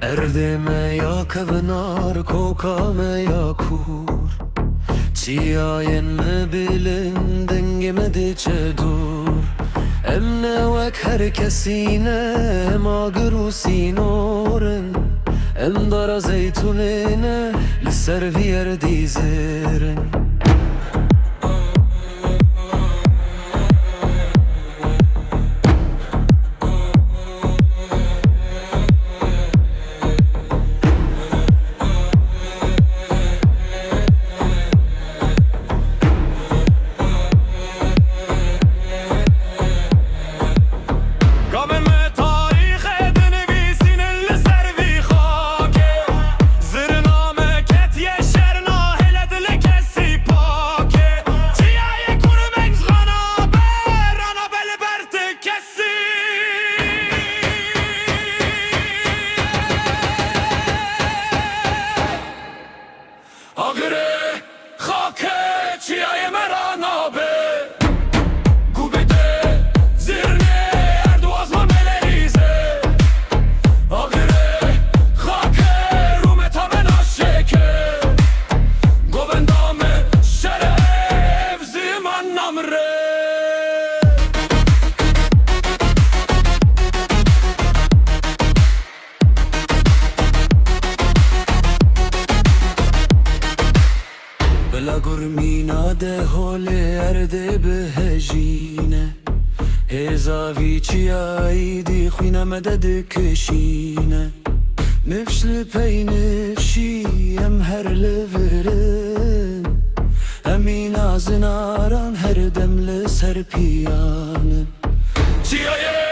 Erdeme ya kevnar kokame ya kur Çiyayen me bilin dengime diçe dur Emne vek herkesine em agru sinoren Em dara zeytunine li serviyer diziren Agre, khake, çiyaye meranabe Gubide, zirne, erduazma melerize Agre, khake, rumeta menaşeke Govendame, şerev, ziman namre Bela gurmina de hole erde behejine Hezavi çiyayı di khwina meded kışine Nefşli pey nefşi em her leverin Emin azın aran her demle serpiyanın Çiyaye